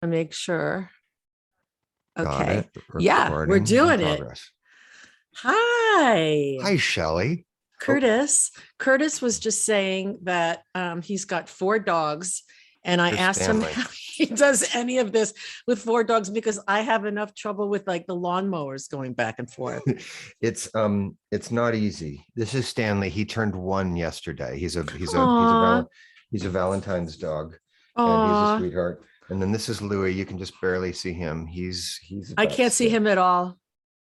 to make sure. Got Okay. it. Yeah, we're Recording in doing it. progress. Hi, Hi, Shelly. Oh, Curtis. Curtis was just saying that he's got four dogs. And I here's asked him Stanley. how he does any of this with four dogs because I have enough trouble with like the lawnmowers going back and forth. It's not easy. This is Stanley. He turned 1 yesterday. Aw, He's a Valentine's dog, and he's a aw. sweetheart. And then this is Louis. You can just barely see him. He's I about can't see 6. him at all.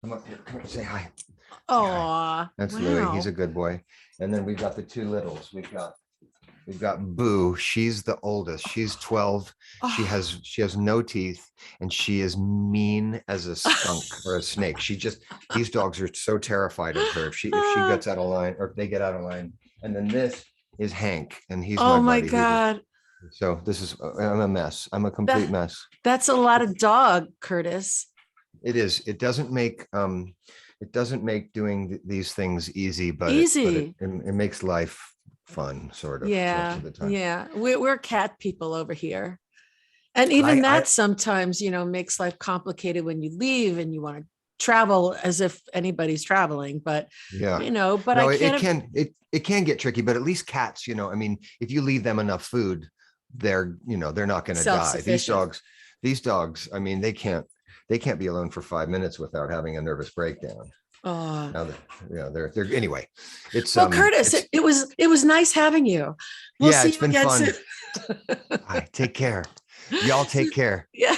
Come up here. Come on, say hi. Say hi. Aw, That's Louis. He's a wow. good boy. And then we've got the two littles. We've got Boo. She's the oldest. She's 12. She Oh. has no teeth, and she is mean as a skunk or a snake. These dogs are so terrified of her if she gets out of line, or if they get out of line. And then this is Hank, and he's my Oh my buddy. God. I'm a mess. I'm a complete That mess. that's a lot of dog, Curtis. It is. It doesn't make doing these things easy, but Easy. it makes life fun, sort of, most Yeah, of the time. yeah. We're cat people over here. And I even I that sometimes, makes life complicated when you leave and you want to travel as if anybody's traveling. But, Yeah. but I No, it can't. can get tricky, but at least cats, I mean, if you leave them enough food, they're not going to die. Self-sufficient. These dogs, I mean, they can't be alone for 5 minutes without having a nervous breakdown. Oh, Now that, they're anyway, it's well, Curtis, it's it was nice having you. We'll yeah, see it's you been again fun. soon. All right, take care. Y'all take care. Yeah.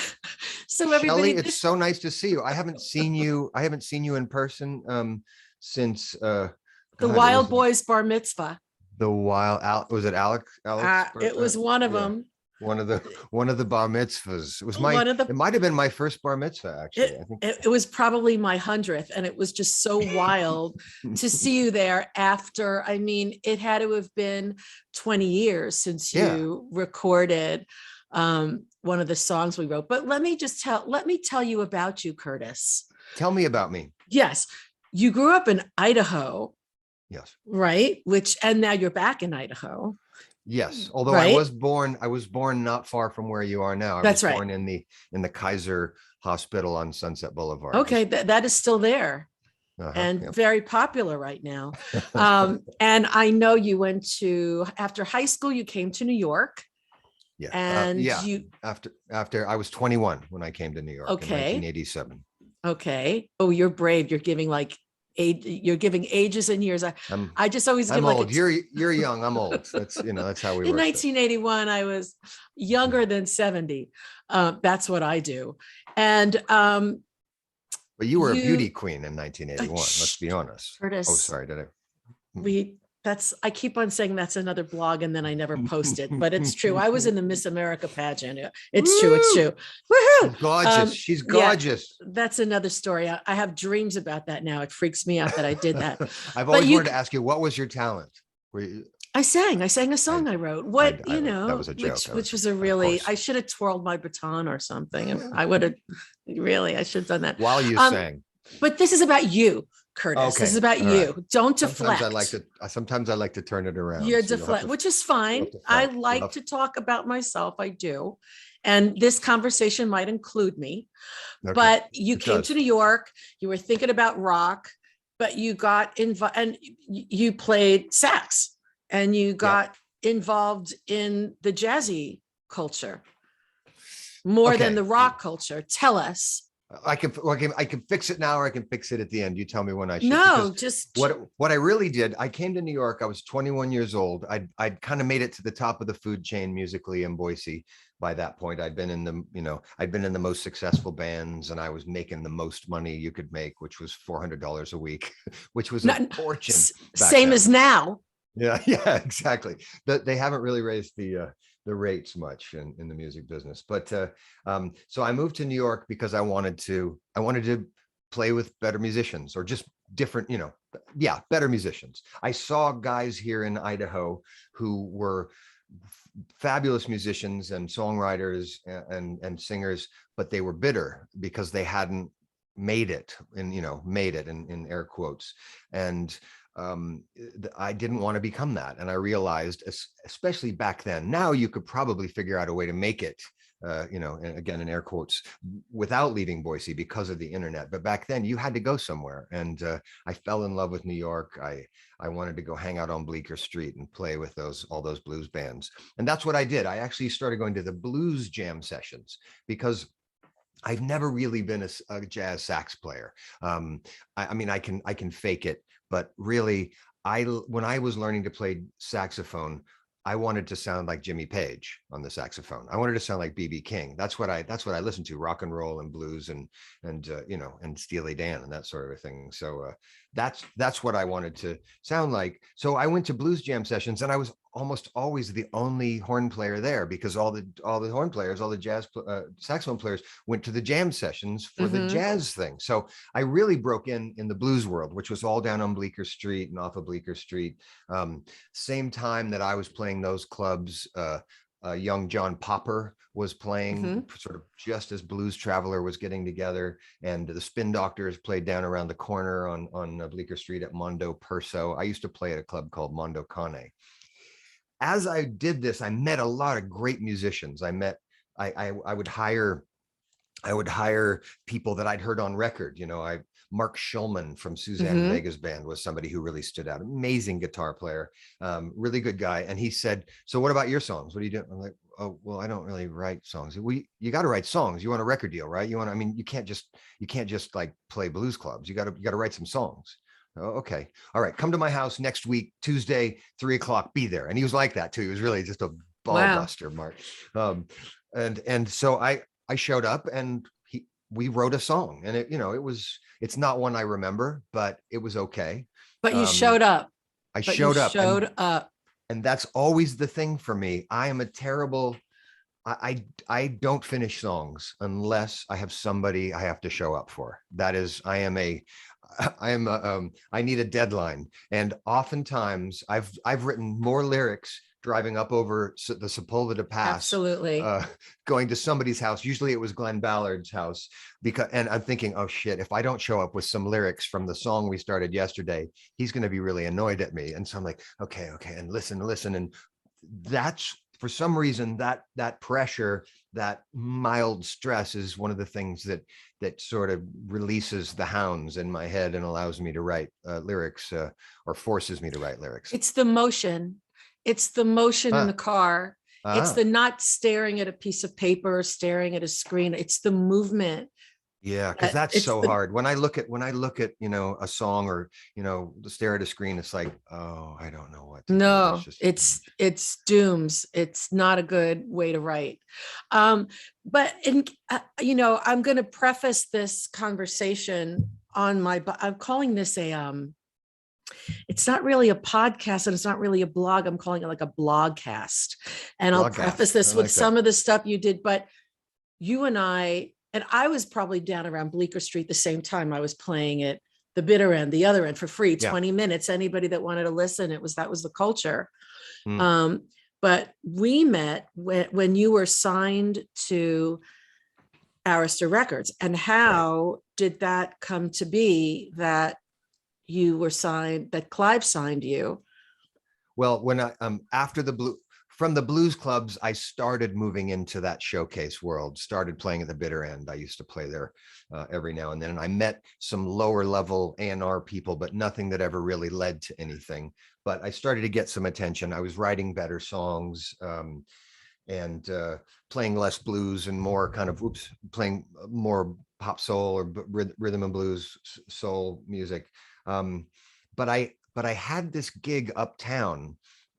So Shelly, everybody, it's so nice to see you. I haven't seen you in person since the God, it Wild was Boys Bar Mitzvah. the while out was it Alex It was one of yeah, them. one of the bar mitzvahs. One of the It might have been my first bar mitzvah, actually. I think. it was probably my 100th, and it was just so wild to see you there after. I mean, it had to have been 20 years since Yeah, you recorded one of the songs we wrote. But let me tell you about you, Curtis. tell me about me. Yes, you grew up in Idaho, Yes. right? And now you're back in Idaho, Yes, although right? I was born not far from where you are now. I was That's right. born in the Kaiser Hospital on Sunset Boulevard. Okay, that is still there and Yeah. very popular right now. And I know you after high school, you came to New York, Yeah. and Yeah. After I was 21 when I came to New York in okay, 1987. okay. Oh, you're brave. You're giving like age, you're giving ages and years. I'm I just always give I'm like old. You're young. I'm old. That's how we in work. 1981, I was younger than 70. That's what I do. And But you were a you, beauty queen in 1981. Let's be honest. Oh, Curtis, sorry. Did I? I keep on saying that's another blog and then I never post it, but it's true. I was in the Miss America pageant. It's true. It's Woo! true. Woohoo! She's gorgeous. She's Yeah, gorgeous. that's another story. I have dreams about that now. It freaks me out that I did that. I've But always wanted to ask you, what was your talent? Were you, I sang a I, song I wrote. that was a joke. Which was a Of really, course. I should have twirled my baton or something. And I would have I should have done that. While you Um, sang. but this is about you, Curtis. This is Okay. about All right. you. Don't deflect. Sometimes I like to turn it around. You're So deflect, which is you'll fine. have to I fight. like to talk about myself. I do. And this conversation might include me, Okay. but you It came does. to New York, you were thinking about rock, but you got involved and you played sax and you got involved in the jazzy culture more than Okay. the rock culture. Tell us. I can fix it now, or I can fix it at the end. You tell me when I should. No, Because just what I really did, I came to New York. I was 21 years old. I'd kind of made it to the top of the food chain musically in Boise. By that point, I'd been in the most successful bands, and I was making the most money you could make, which was $400 a week, which was a fortune. same then. as now. Yeah, yeah, exactly. They haven't really raised the rates much in the music business. But so I moved to New York because I wanted to play with better musicians, or just different, better musicians. I saw guys here in Idaho who were fabulous musicians and songwriters and singers, but they were bitter because they hadn't made it in air quotes. And I didn't want to become that. And I realized, especially back then, now you could probably figure out a way to make it, and again, in air quotes, without leaving Boise because of the internet. But back then you had to go somewhere. And I fell in love with New York. I wanted to go hang out on Bleecker Street and play with all those blues bands. And that's what I did. I actually started going to the blues jam sessions because I've never really been a jazz sax player. I mean, I can fake it, but really, when I was learning to play saxophone, I wanted to sound like Jimmy Page on the saxophone. I wanted to sound like B.B. King. That's what I listened to: rock and roll and blues and Steely Dan and that sort of a thing. So that's what I wanted to sound like. So I went to blues jam sessions, and I was almost always the only horn player there because all the horn players, all the jazz saxophone players went to the jam sessions for the jazz thing. So I really broke in the blues world, which was all down on Bleecker Street and off of Bleecker Street. Same time that I was playing those clubs, young John Popper was playing sort of just as Blues Traveler was getting together, and the Spin Doctors played down around the corner on Bleecker Street at Mondo Perso. I used to play at a club called Mondo Cane. As I did this, I met a lot of great musicians. I would hire people that I'd heard on record. Mark Schulman from Suzanne Vega's band was somebody who really stood out. Amazing guitar player, really good guy. And he said, "So what about your songs? What do you do?" I'm like, "Oh, well, I don't really write songs." You got to write songs. You want a record deal, right? You can't just like play blues clubs. You got to write some songs. Oh, okay. All right. Come to my house next week, Tuesday, 3:00, be there. And he was like that too. He was really just a ball buster, Mark. And so I showed up, and we wrote a song, and it's not one I remember, but it was okay. But you showed up. I showed up. And that's always the thing for me. I am a terrible, I don't finish songs unless I have somebody I have to show up for. That is, I need a deadline. And oftentimes I've written more lyrics driving up over the Sepulveda Pass, absolutely, going to somebody's house. Usually it was Glenn Ballard's house, and I'm thinking, oh shit, if I don't show up with some lyrics from the song we started yesterday, he's going to be really annoyed at me. And so I'm like, okay, and listen. And that's, for some reason, that pressure, that mild stress is one of the things that sort of releases the hounds in my head and allows me to write lyrics, or forces me to write lyrics. It's the motion. It's the motion in the car. It's the not staring at a piece of paper, staring at a screen. It's the movement. Yeah, because that's so hard. When I look at a song, or stare at a screen, it's like, oh, I don't know what to do. It's dooms. It's not a good way to write. But I'm going to preface this conversation on I'm calling this it's not really a podcast, and it's not really a blog. I'm calling it like a blogcast. And I'll preface this with some of the stuff you did, but you and I was probably down around Bleecker Street the same time. I was playing at the bitter end, the other end, for free, 20 minutes. Anybody that wanted to listen, that was the culture. But we met when you were signed to Arista Records. And how did that come to be that you were signed, that Clive signed you? Well, when from the blues clubs, I started moving into that showcase world, started playing at the bitter end. I used to play there every now and then. And I met some lower level A&R people, but nothing that ever really led to anything. But I started to get some attention. I was writing better songs, and playing less blues and more playing more pop soul or rhythm and blues soul music. But I had this gig uptown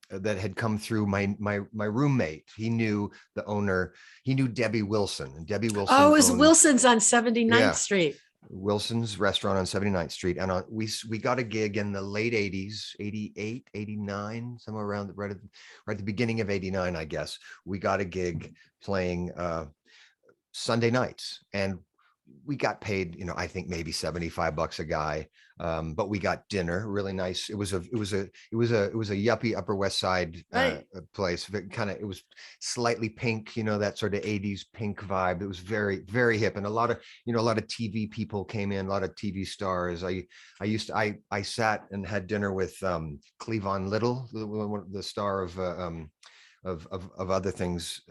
that had come through my roommate. He knew the owner. He knew Debbie Wilson, and Debbie Wilson. Oh, it was Wilson's on 79th Street. Wilson's restaurant on 79th Street. And we got a gig in the late 80s, 88, 89, somewhere around right at the beginning of 89, I guess. We got a gig playing Sunday nights, and we got paid, I think maybe $75 a guy. But we got dinner, really nice. It was a yuppie Upper West Side Right. place. It was slightly pink, that sort of 80s pink vibe. It was very, very hip. And a lot of TV people came in, a lot of TV stars. I sat and had dinner with Cleavon Little, the star of other things,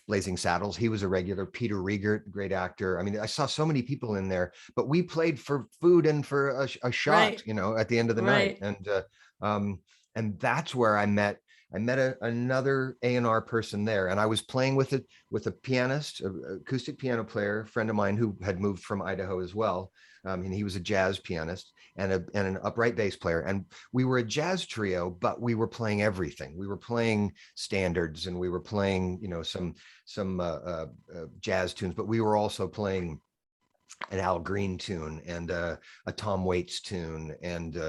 Blazing Saddles. He was a regular. Peter Riegert, great actor. I mean, I saw so many people in there, but we played for food and for a shot, Right. at the end of the night. Right. And that's where I met another A&R person there. And I was playing with a pianist, an acoustic piano player, a friend of mine who had moved from Idaho as well. And he was a jazz pianist and an upright bass player. And we were a jazz trio, but we were playing everything. We were playing standards and we were playing, some jazz tunes, but we were also playing an Al Green tune and a Tom Waits tune and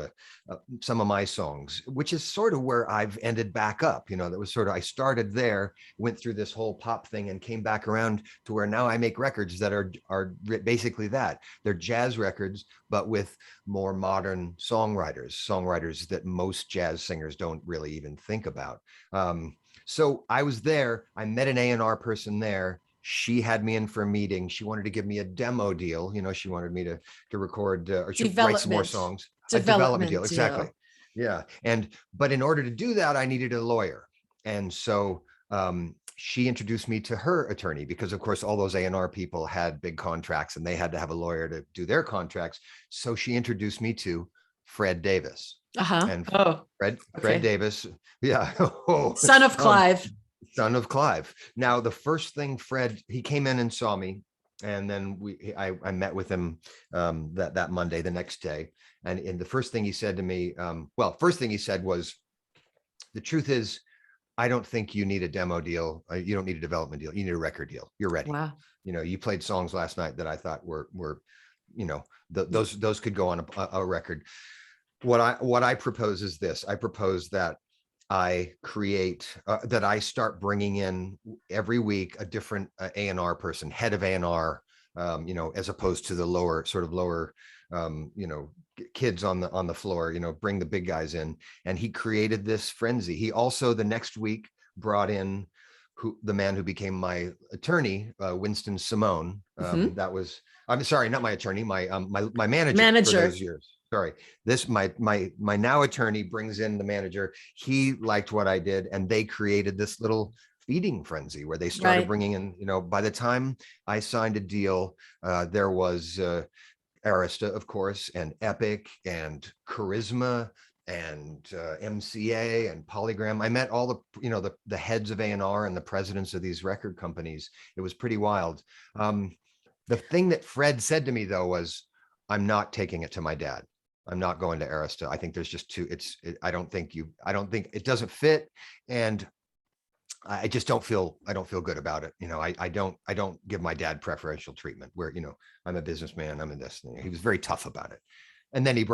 some of my songs, which is sort of where I've ended back up. That was sort of, I started there, went through this whole pop thing and came back around to where now I make records that are basically that. They're jazz records, but with more modern songwriters that most jazz singers don't really even think about. So I was there, I met an A&R person there. She had me in for a meeting. She wanted to give me a demo deal. She wanted me to record or to write some more songs. A development deal, exactly. Yeah. But in order to do that, I needed a lawyer. And so she introduced me to her attorney because, of course, all those A&R people had big contracts and they had to have a lawyer to do their contracts. So she introduced me to Fred Davis. And Fred Davis, yeah. Son of Clive. Son of Clive. Now, the first thing he came in and saw me, and then I met with him that Monday, the next day. And the first thing he said to me, first thing he said was, the truth is, I don't think you need a demo deal. You don't need a development deal. You need a record deal. You're ready. Wow. You played songs last night that I thought were those could go on a record. What I propose is this. I propose that I create that I start bringing in every week a different A&R person, head of A&R, as opposed to the lower kids on the floor, bring the big guys in. And he created this frenzy. He also the next week brought in the man who became my attorney, Winston Simone. That was, I'm sorry, not my attorney, my manager for those years. Sorry, my now attorney brings in the manager. He liked what I did, and they created this little feeding frenzy where they started bringing in, by the time I signed a deal, there was Arista, of course, and Epic and Charisma and MCA and Polygram. I met all the heads of A&R and the presidents of these record companies. It was pretty wild. The thing that Fred said to me though was, I'm not taking it to my dad. I'm not going to Arista. I think there's just I don't think it doesn't fit. And I just don't feel good about it. I don't give my dad preferential treatment where, I'm a businessman, I'm in this thing. He was very tough about it. And then he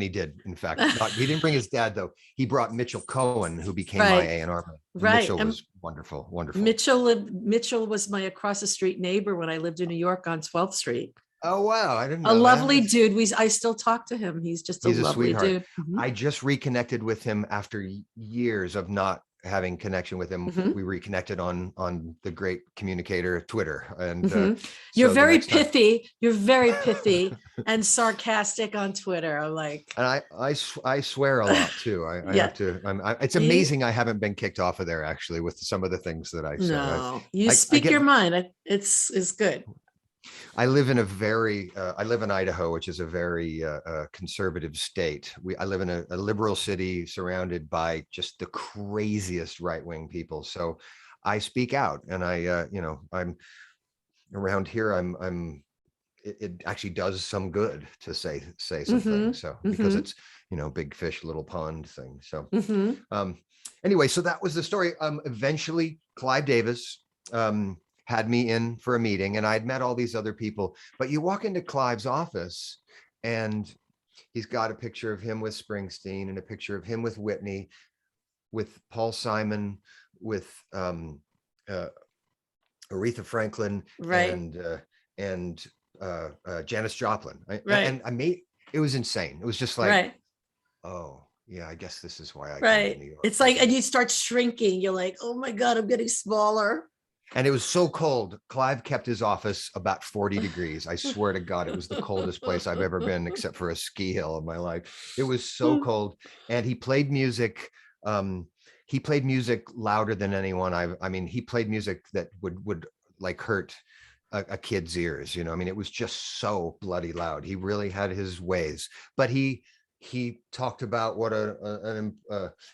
did, in fact, he didn't bring his dad though. He brought Mitchell Cohen, who became my A&R man. Mitchell was wonderful. Mitchell was my across the street neighbor when I lived in New York on 12th Street. Oh, wow. I didn't know a lovely that. dude. I still talk to him. He's a lovely dude. Mm-hmm. I just reconnected with him after years of not having connection with him. Mm-hmm. We reconnected on the great communicator Twitter. And you're very pithy. You're very pithy and sarcastic on Twitter. I'm like, and I swear a lot too. I have to. It's amazing I haven't been kicked off of there actually with some of the things that I say. No, you speak your mind. It's good. I live in I live in Idaho, which is a very conservative state. I live in a liberal city surrounded by just the craziest right-wing people. So I speak out, and I'm around here. It actually does some good to say something. So because it's, big fish, little pond thing. So anyway, so that was the story. Eventually Clive Davis, had me in for a meeting, and I'd met all these other people, but you walk into Clive's office and he's got a picture of him with Springsteen and a picture of him with Whitney, with Paul Simon, with Aretha Franklin, right. and Janis Joplin. Right. And I made, it was insane. It was just like, Right. oh yeah, I guess this is why I came to Right. New York. It's like, and you start shrinking. You're like, oh my God, I'm getting smaller. And it was so cold. Clive kept his office about 40 degrees. I swear to God, it was the coldest place I've ever been, except for a ski hill in my life. It was so cold. And he played music. He played music louder than anyone. I mean, he played music that would like hurt a kid's ears. You know, I mean, it was just so bloody loud. He really had his ways, but he talked about what an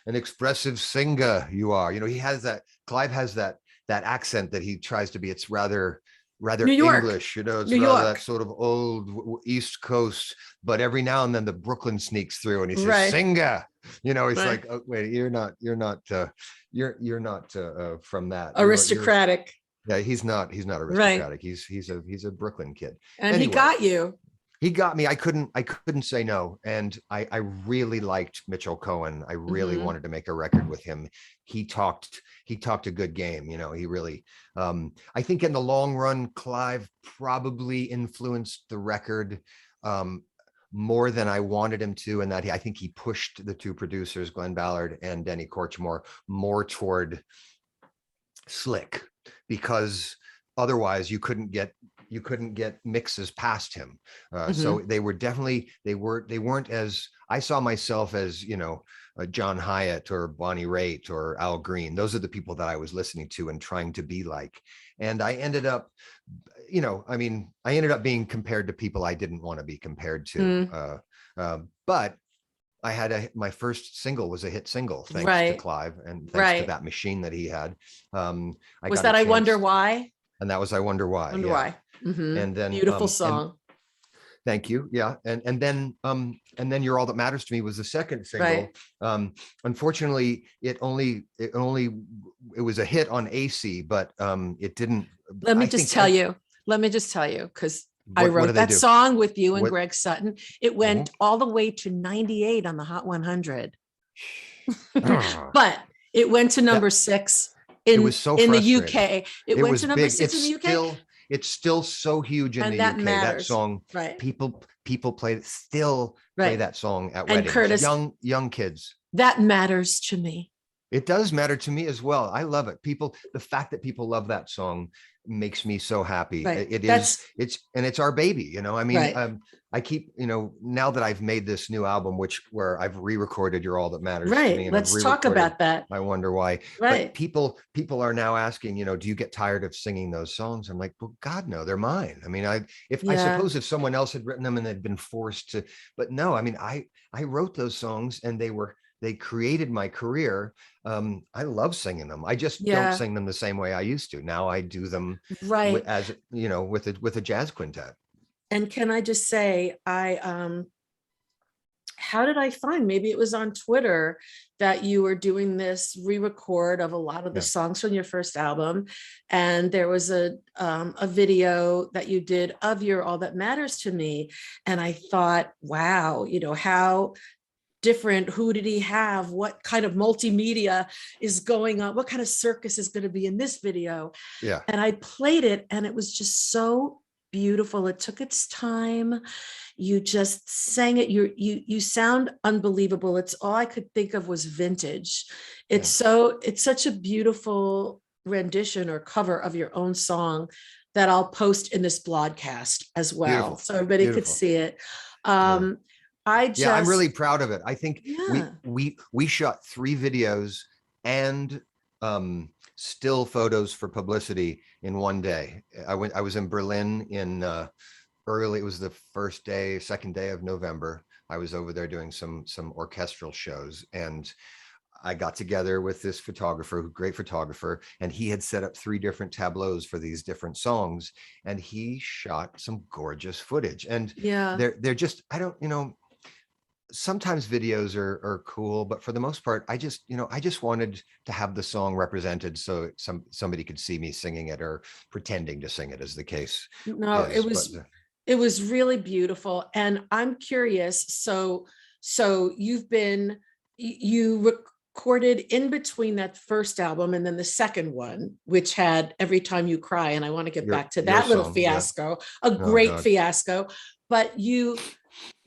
expressive singer you are. You know, he has that, Clive has that accent that he tries to be. It's rather New York. English, you know, it's New rather York. that sort of old East Coast, but every now and then the Brooklyn sneaks through and he says, Right. singer, you know, he's Right. like, oh, wait, you're not from that. Aristocratic. Yeah, he's not Right. aristocratic. He's a Brooklyn kid. And he Anyway, got you. he got me. I couldn't say no. And I really liked Mitchell Cohen. I really Mhm. wanted to make a record with him. He talked a good game. You know, he really, I think in the long run, Clive probably influenced the record more than I wanted him to. And that I think he pushed the two producers, Glenn Ballard and Denny Korchmore, more toward slick, because otherwise you couldn't get mixes past him. So they were definitely, they weren't as, I saw myself as, you know, John Hyatt or Bonnie Raitt or Al Green. Those are the people that I was listening to and trying to be like. And I ended up, you know, I mean, I ended up being compared to people I didn't want to be compared to. But I had my first single was a hit single, thanks to Clive and thanks to that machine that he had. Was that I Wonder Why? And that was I Wonder Why. Wonder Why. And then beautiful song. Thank you. Yeah. And then You're All That Matters to Me was the second single. Unfortunately, it was a hit on AC, but it didn't. Let me just tell you, because I wrote that song with you and Greg Sutton. It went all the way to 98 on the Hot 100. But it went to number 6 in the UK. It went to number 6 in the UK. It's still so huge in the UK. That song, people play that song at weddings. Curtis, young kids. That matters to me. It does matter to me as well. I love it. The fact that people love that song makes me so happy. It's our baby, you know. I mean, I keep, you know, now that I've made this new album, where I've re-recorded You're All That Matters to Me. And let's talk about that. I Wonder Why. But people are now asking, you know, do you get tired of singing those songs? I'm like, well, God, no, they're mine. I mean, I suppose if someone else had written them and they'd been forced to, but no, I mean, I wrote those songs and they created my career. I love singing them. I just don't sing them the same way I used to. Now I do them as, you know, with a jazz quintet. And can I just say, how did I find, maybe it was on Twitter, that you were doing this re-record of a lot of the songs from your first album. And there was a video that you did of You're All That Matters to Me. And I thought, wow, you know, how different, who did he have, what kind of multimedia is going on, what kind of circus is going to be in this video. And I played it and it was just so beautiful. It took its time. You just sang it. You sound unbelievable. It's all I could think of was vintage. It's such a beautiful rendition or cover of your own song that I'll post in this broadcast as well, so everybody could see it. I'm really proud of it. I think we shot 3 videos and still photos for publicity in one day. I was in Berlin in it was the second day of November. I was over there doing some orchestral shows, and I got together with this great photographer, and he had set up 3 different tableaus for these different songs, and he shot some gorgeous footage. And they're just, I don't, you know, sometimes videos are cool, but for the most part, I just wanted to have the song represented so somebody could see me singing it or pretending to sing it, as the case. No, it was really beautiful. And I'm curious. So you recorded in between that first album and then the second one, which had Every Time You Cry. And I want to get back to your that little song, yeah. fiasco, a Oh great God. fiasco. But you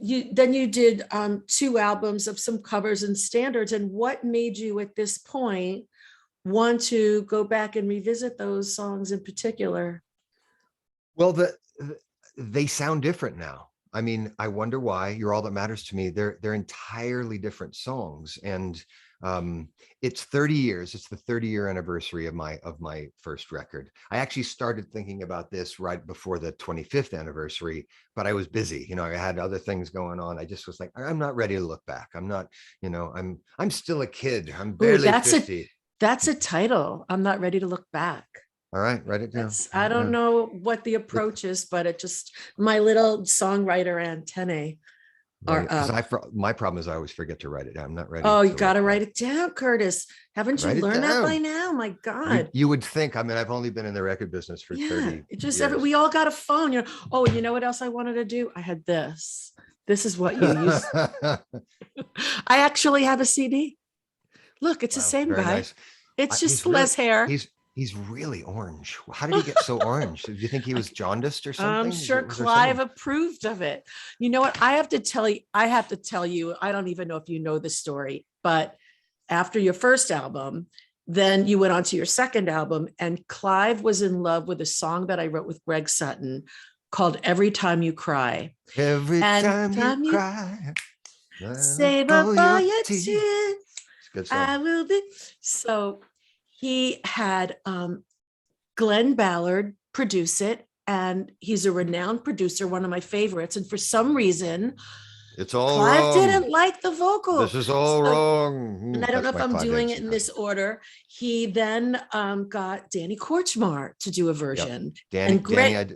did 2 albums of some covers and standards. And what made you at this point want to go back and revisit those songs in particular? Well, they sound different now. I mean, I wonder why. You're All That Matters to Me. They're entirely different songs, and it's 30 years. It's the 30-year anniversary of my first record. I actually started thinking about this right before the 25th anniversary, but I was busy. You know, I had other things going on. I just was like, I'm not ready to look back. I'm not. You know, I'm still a kid. I'm barely 50. That's a title. I'm not ready to look back. All right, write it down. I don't know what the approach is, but it just, my little songwriter antennae are up. My problem is I always forget to write it down. I'm not ready. Oh, you got to write it down, Curtis. Haven't you Write it learned that by down. now? My God. You would think. I mean, I've only been in the record business for 30 It just years. we all got a phone. You know. Oh, and you know what else I wanted to do? I had this. This is what you use. I actually have a CD. Look, it's the same very guy. nice. It's just less hair. He's really orange. How did he get so orange? Do you think he was jaundiced or something? I'm sure Clive approved of it. You know what? I have to tell you, I don't even know if you know the story, but after your first album, then you went on to your second album, and Clive was in love with a song that I wrote with Greg Sutton called Every Time You Cry. Every time you cry, save up all your tears. I will be. So he had Glenn Ballard produce it, and he's a renowned producer, one of my favorites. And for some reason, it's all Clive wrong. Didn't like the vocal. This is all wrong. And I don't know if I'm doing it in this order. He then got Danny Korchmar to do a version. Yep.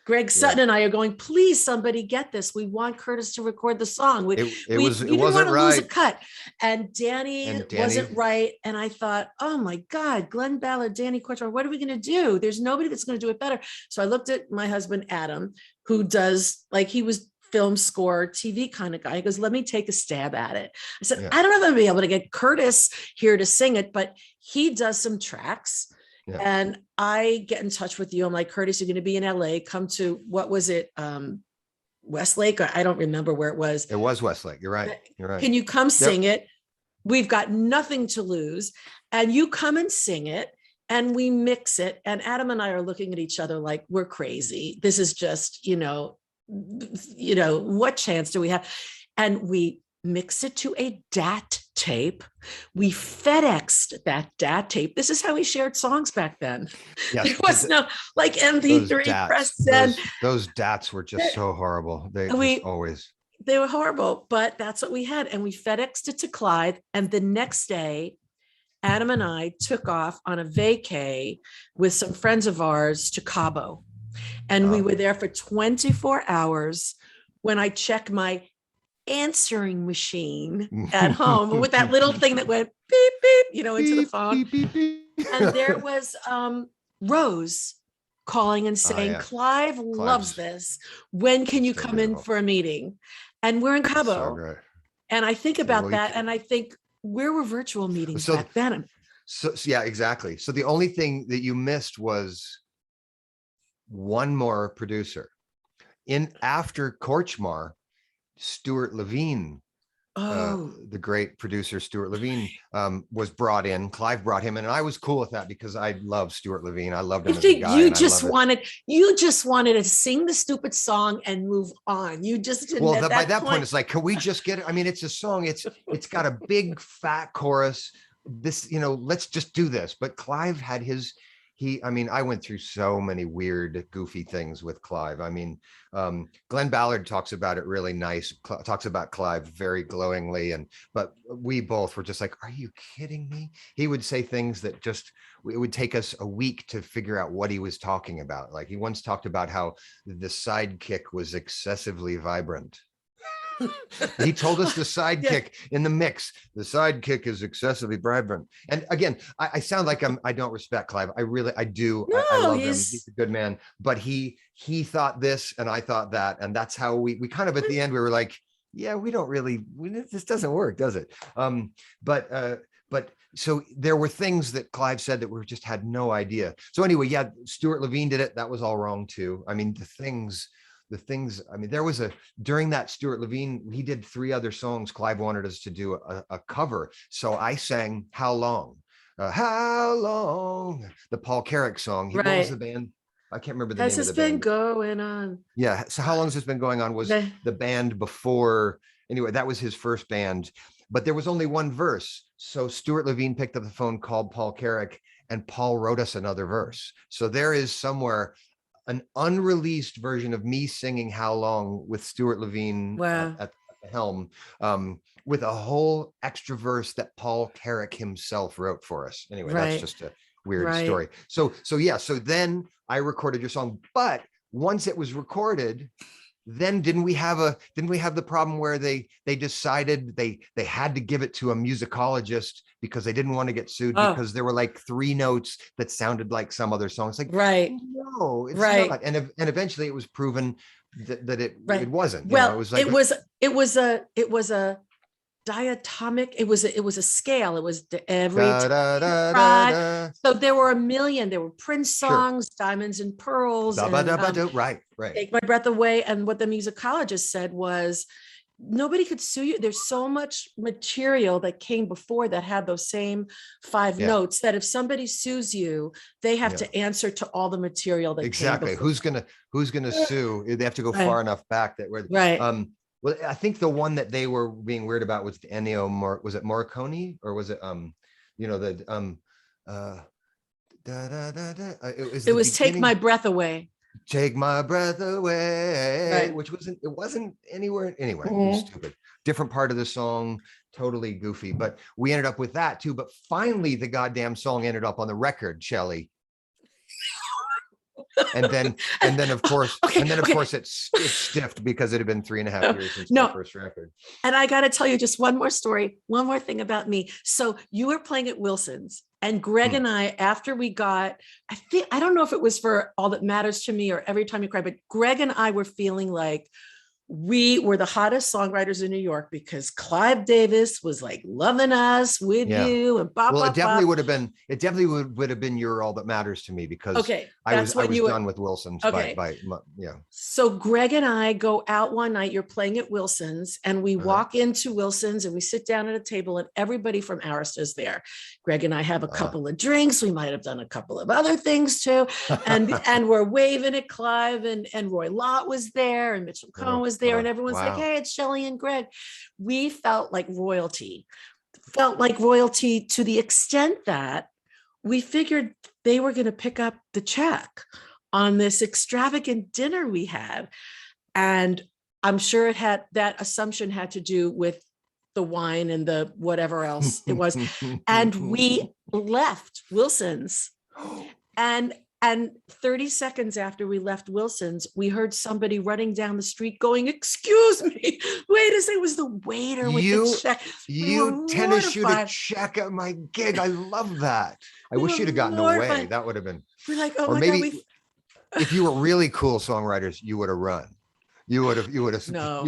Greg Sutton and I are going, please, somebody get this. We want Curtis to record the song. We didn't want to lose a cut. And Danny wasn't right. And I thought, oh my God, Glenn Ballard, Danny Korchmar, what are we going to do? There's nobody that's going to do it better. So I looked at my husband, Adam, who does, like, he was film score, TV kind of guy. He goes, let me take a stab at it. I said, I don't know if I'm going to be able to get Curtis here to sing it, but he does some tracks. Yeah. And I get in touch with you. I'm like, Curtis, you're going to be in LA. Come to, what was it? Westlake? I don't remember where it was. It was Westlake. You're right. You're right. Can you come sing it? We've got nothing to lose. And you come and sing it, and we mix it. And Adam and I are looking at each other like, we're crazy. This is just, what chance do we have? And we mix it to a DAT tape. We FedExed that DAT tape. This is how we shared songs back then. Yes, it was no like MP3 press send. Those DATs were just so horrible. They were horrible, but that's what we had. And we FedExed it to Clive. And the next day, Adam and I took off on a vacay with some friends of ours to Cabo. And we were there for 24 hours. When I checked my answering machine at home with that little thing that went beep, beep, into the phone. Beep, beep, beep. And there was Rose calling and saying, Clive loves this. When can you come in for a meeting? And we're in Cabo. So and I think about that. And I think, where were virtual meetings back then? So yeah, exactly. So the only thing that you missed was one more producer. After Korchmar, Stuart Levine, the great producer Stuart Levine, was brought in. Clive brought him in, and I was cool with that because I love Stuart Levine. I loved him as a guy. You just wanted to sing the stupid song and move on. You just didn't. Well, by that point, it's like, can we just get it? I mean, it's a song. It's got a big fat chorus. This, let's just do this. But Clive had his. I went through so many weird, goofy things with Clive. I mean, Glenn Ballard talks about it really nice, talks about Clive very glowingly. But we both were just like, are you kidding me? He would say things that it would take us a week to figure out what he was talking about. Like, he once talked about how the sidekick was excessively vibrant. He told us the sidekick in the mix. The sidekick is excessively vibrant. And again, I sound like I don't respect Clive. I do. No, I love him. He's a good man. But he thought this and I thought that. And that's how we kind of, at the end, we were like, yeah, we don't really, this doesn't work, does it? But so there were things that Clive said that we just had no idea. So anyway, yeah, Stuart Levine did it. That was all wrong too. I mean, the things, I mean, there was during that Stuart Levine, he did 3 other songs. Clive wanted us to do a cover. So I sang How Long? How Long? The Paul Carrick song. What was the Right. band? I can't remember the Has name of this the been band. going on? Yeah. So How Long Has This Been Going On was Okay. the band before. Anyway, that was his first band, but there was only one verse. So Stuart Levine picked up the phone, called Paul Carrick, and Paul wrote us another verse. So there is somewhere an unreleased version of me singing How Long with Stuart Levine Wow. at the helm, with a whole extra verse that Paul Carrick himself wrote for us. Anyway, that's Right. just a weird Right. story. So yeah, so then I recorded your song, but once it was recorded, then didn't we have the problem where they decided they had to give it to a musicologist because they didn't want to get sued Oh, because there were like 3 notes that sounded like some other song. It's like, right. no, it's Right. not. And eventually it was proven that it Right. wasn't, it Well, was like, it was a diatomic. It was a scale. It was every da time da you da da cry. da. So there were a million. There were Prince Sure. songs, Diamonds and Pearls, Da ba and da ba do. Right. Take My Breath Away. And what the musicologist said was, nobody could sue you. There's so much material that came before that had those same 5 Yeah. notes, that if somebody sues you, they have Yeah. to answer to all the material that came Exactly. before. Who's gonna sue? They have to go Right. far enough back that where Right. well, I think the one that they were being weird about was was it Morricone, or was it the uh da, da, da, da. It was It the was Take My beginning. Breath Away. Take my breath away, Right. which wasn't anywhere. Anyway, it was Mhm. stupid. Different part of the song, totally goofy. But we ended up with that too. But finally, the goddamn song ended up on the record, Shelly. And then of course, Okay. Okay. it's stiffed because it had been 3.5 years since my No. first record. And I got to tell you just one more story, one more thing about me. So you were playing at Wilson's, and Greg Hmm. and I, after we got, I don't know if it was for All That Matters to Me or Every Time You Cry, but Greg and I were feeling like we were the hottest songwriters in New York because Clive Davis was like loving us with Yeah. you and bop, Well, bop, bop. it definitely would have been your All That Matters to Me, because Okay. I was That's I when was you were, done with Wilson's okay. yeah. So Greg and I go out one night, you're playing at Wilson's, and we Uh-huh. walk into Wilson's and we sit down at a table, and everybody from Arista is there. Greg and I have a Uh, couple of drinks. We might have done a couple of other things too. And we're waving at Clive, and Roy Lott was there, and Mitchell Cohen was there, and everyone's like, wow. hey, it's Shelly and Greg. We felt like royalty to the extent that we figured they were going to pick up the check on this extravagant dinner we had. And I'm sure that assumption had to do with the wine and the whatever else it was. And we left Wilson's, and 30 seconds after we left Wilson's, we heard somebody running down the street going, excuse me, wait a second, it was the waiter with the check. We were You tennis shoot a mortified. check at my gig. I love that. I We wish were you'd have gotten away. mortified. That would have been, We're like, oh or my God, maybe if you were really cool songwriters, you would have run. You would have, no.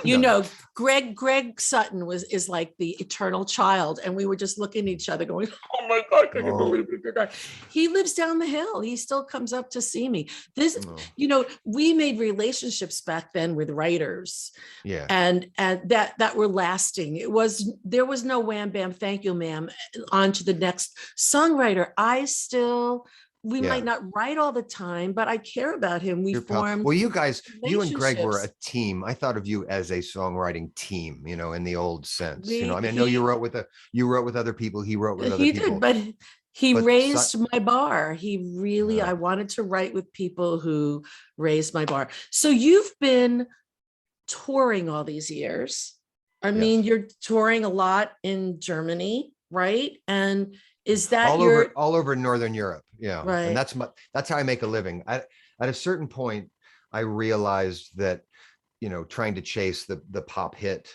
no. Greg Sutton is like the eternal child, and we were just looking at each other going, oh my God, can you Oh. believe it? He lives down the hill. He still comes up to see me. Oh. We made relationships back then with writers, Yeah. and that were lasting. There was no wham bam, thank you, ma'am, on to the next songwriter. We Yeah. might not write all the time, but I care about him. We Your pal. formed Well, you and Greg were a relationships. team. I thought of you as a songwriting team, in the old sense. I mean, I know He you wrote with other people. He wrote with other he did, people. but he But raised my bar. uh, I wanted to write with people who raised my bar. So you've been touring all these years. I mean, yes, you're touring a lot in Germany, right? And is that your all over Northern Europe. Yeah, and right? that's how I make a living. At a certain point, I realized that trying to chase the pop hit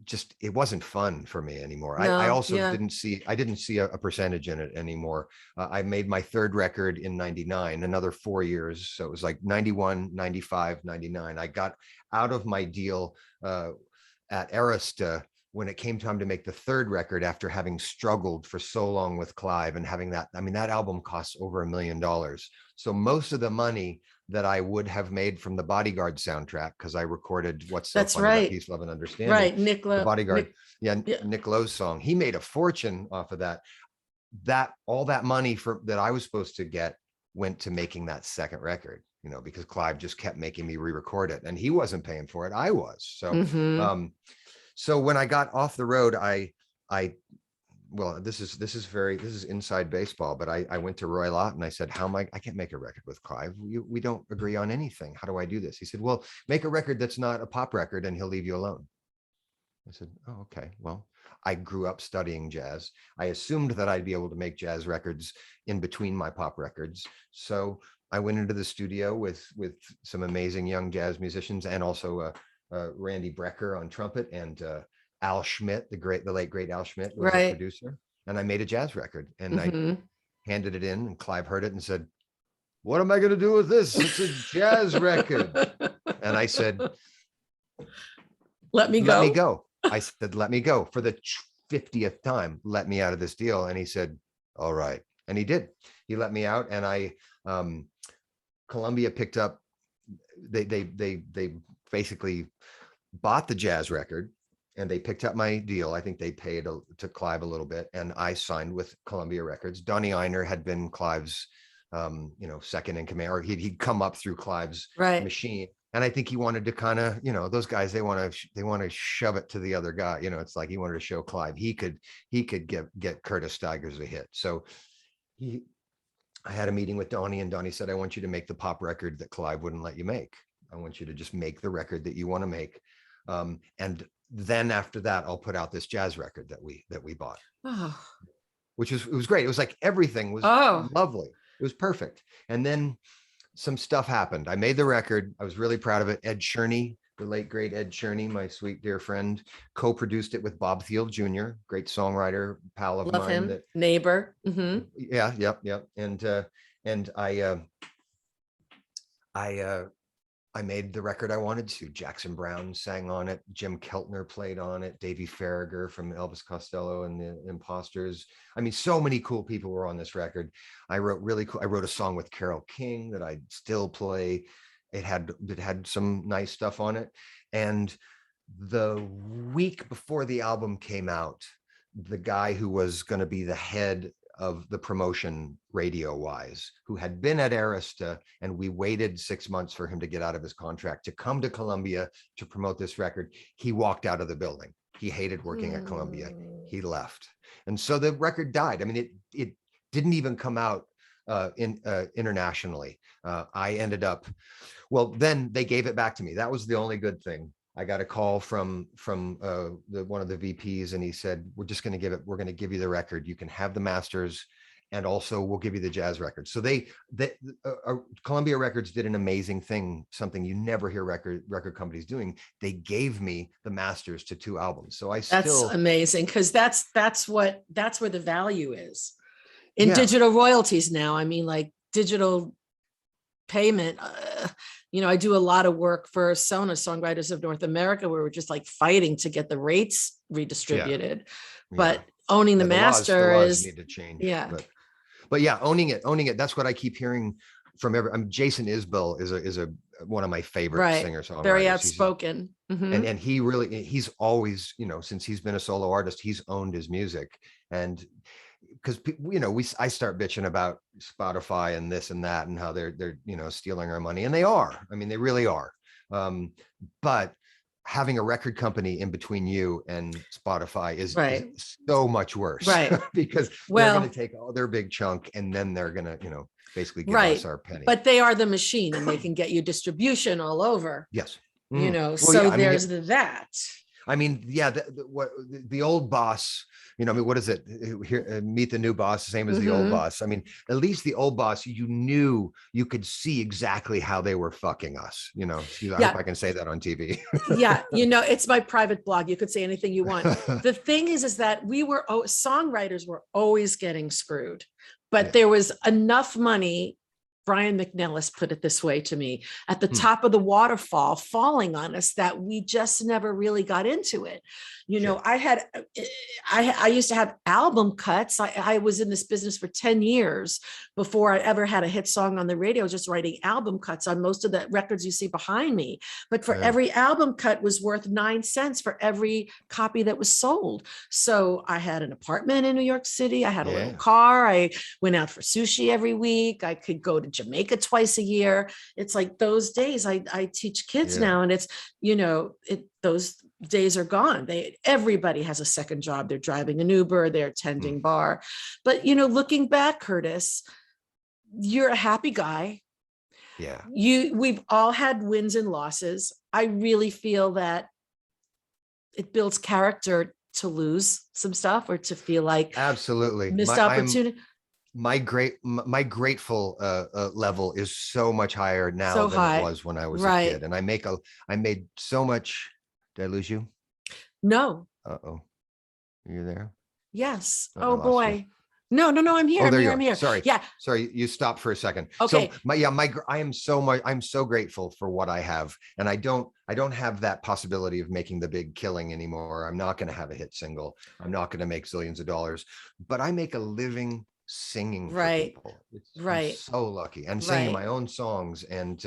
just, it wasn't fun for me anymore. I No, also yeah. I didn't see a percentage in it anymore. I made my third record in 99, another 4 years. So it was like 91, 95, 99. I got out of my deal at Arista when it came time to make the third record after having struggled for so long with Clive and having that. I mean, that album costs over $1 million. So most of the money that I would have made from the Bodyguard soundtrack, because I recorded What's So That's Funny About right. Peace, Love, and Understanding, Right. the Bodyguard, Nick, yeah, yeah. Nick Lowe's song. He made a fortune off of that. That all that money for that I was supposed to get went to making that second record, you know, because Clive just kept making me re-record it, and he wasn't paying for it. I was. So Mhm. so when I got off the road, I well, this is inside baseball, but I went to Roy Lott and I said, how am I can't make a record with Clive. We don't agree on anything. How do I do this? He said, well, make a record that's not a pop record and he'll leave you alone. I said, oh, okay. Well, I grew up studying jazz. I assumed that I'd be able to make jazz records in between my pop records. So I went into the studio with some amazing young jazz musicians, and also Randy Brecker on trumpet, and Al Schmidt, the late great Al Schmidt was the Right. producer. And I made a jazz record, and I Mhm. handed it in, and Clive heard it and said, what am I going to do with this? It's a jazz record. And I said, Let me let me go. go. I said, let me go for the 50th time. Let me out of this deal. And he said, all right. And he did. He let me out, and I, Columbia picked up, they basically bought the jazz record, and they picked up my deal. I think they paid to Clive a little bit, and I signed with Columbia Records. Donnie Ienner had been Clive's, second in command, or he'd come up through Clive's Right. machine. And I think he wanted to kind of, those guys, they want to shove it to the other guy. It's like he wanted to show Clive he could get Curtis Stigers a hit. So I had a meeting with Donnie, and Donnie said, I want you to make the pop record that Clive wouldn't let you make. I want you to just make the record that you want to make. And then after that, I'll put out this jazz record that we bought, Oh. it was great. It was like everything was Oh. lovely. It was perfect. And then some stuff happened. I made the record. I was really proud of it. Ed Cherney, the late great Ed Cherney, my sweet dear friend, co-produced it with Bob Thiel Jr., great songwriter, pal of Love mine. him. That Neighbor. Mm-hmm. Yeah, yep. And I made the record I wanted to. Jackson Browne sang on it. Jim Keltner played on it. Davey Farragher from Elvis Costello and the Imposters. I mean, so many cool people were on this record. I wrote a song with Carole King that I still play. It had some nice stuff on it. And the week before the album came out, the guy who was going to be the head of the promotion radio wise, who had been at Arista, and we waited 6 months for him to get out of his contract to come to Columbia to promote this record, he walked out of the building. He hated working at Columbia. He left. And so the record died. I mean, it didn't even come out internationally. I ended up, well, then they gave it back to me. That was the only good thing. I got a call from one of the VPs, and he said, we're going to give you the record. You can have the masters, and also we'll give you the jazz record. So Columbia Records did an amazing thing, something you never hear record companies doing. They gave me the masters to 2 albums. So That's amazing, because that's where the value is in Yeah. digital royalties now. I mean, like digital payment. I do a lot of work for SONA, Songwriters of North America, where we're just like fighting to get the rates redistributed. Yeah. But owning the master laws is need to change. Yeah. But yeah, owning it. That's what I keep hearing from Jason Isbell is one of my favorite right. singer-songwriters. Very outspoken. Mm-hmm. And he's always, since he's been a solo artist, he's owned his music. And because I start bitching about Spotify and this and that, and how they're stealing our money, and they are. I mean, they really are. But having a record company in between you and Spotify is so much worse, right? Because they're going to take all their big chunk, and then they're going to basically give us our penny. But they are the machine, and they can get you distribution all over. Yes. So there's that. I mean, yeah, the old boss, you know, I mean, what is it? Here, meet the new boss, same as the old boss. I mean, at least the old boss, you knew, you could see exactly how they were fucking us. You know, excuse, I hope I can say that on TV. Yeah, you know, it's my private blog. You could say anything you want. The thing is that songwriters were always getting screwed, but there was enough money. Brian McNellis put it this way to me, at the top of the waterfall falling on us, that we just never really got into it. You know, I used to have album cuts. I was in this business for 10 years before I ever had a hit song on the radio, just writing album cuts on most of the records you see behind me. But for every album cut was worth 9 cents for every copy that was sold. So I had an apartment in New York City. I had a little car. I went out for sushi every week. I could go to Jamaica twice a year. It's like those days. I teach kids now, and it's, you know, those days are gone. Everybody has a second job. They're driving an Uber, they're tending bar. But, you know, looking back, Curtis, you're a happy guy. Yeah. We've all had wins and losses. I really feel that it builds character to lose some stuff, or to feel like absolutely missed opportunity. My grateful level is so much higher now than it was when I was a kid. And I made so much. Did I lose you? No. Uh-oh. Are you there? Yes. Oh boy. No, I'm here. Oh, there you are. I'm here. Sorry. Yeah. Sorry. You stopped for a second. Okay. So I'm so grateful for what I have. And I don't have that possibility of making the big killing anymore. I'm not going to have a hit single. I'm not going to make zillions of dollars, but I make a living singing for people. I'm so lucky, and singing my own songs, and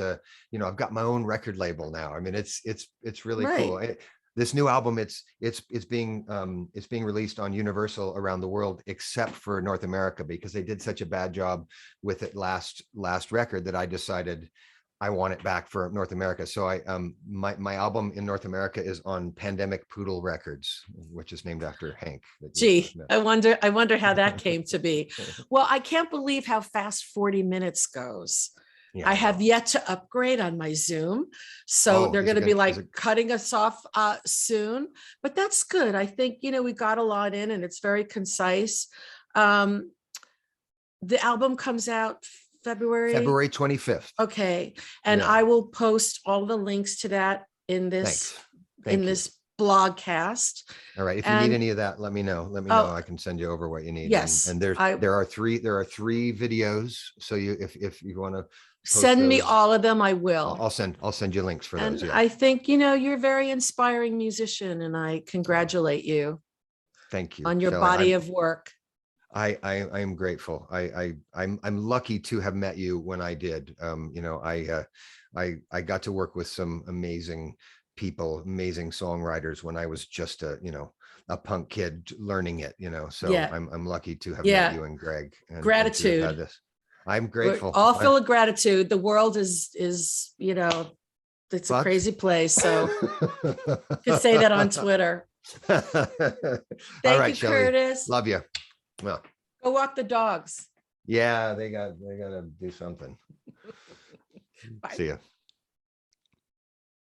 you know, I've got my own record label now. I mean, it's really cool. This new album, it's being released on Universal around the world, except for North America, because they did such a bad job with it last record that I decided I want it back for North America. So my album in North America is on Pandemic Poodle Records, which is named after Hank. Gee, I wonder how that came to be. Well, I can't believe how fast 40 minutes goes. Yeah, I have yet to upgrade on my Zoom. So they're going to be like cutting us off soon, but that's good. I think, you know, we got a lot in, and it's very concise. The album comes out February 25th. Okay. And I will post all the links to that in this this blogcast. All right. If you need any of that, let me know. Let me know. I can send you over what you need. Yes. And there are three videos. So if you want to send me all of them, I will. I'll send you links for those. Yeah. I think, you know, you're a very inspiring musician, and I congratulate you. Thank you on your body of work. I am grateful. I'm lucky to have met you when I did. You know, I got to work with some amazing people, amazing songwriters when I was just a punk kid learning it. You know, so I'm lucky to have met you and Greg. And gratitude. And this. I'm grateful. We're all full of gratitude. The world is you know, it's a crazy place. So you can say that on Twitter. Thank you, Shelly. Curtis. Love you. Well, go walk the dogs. Yeah, they gotta do something. Bye. See ya.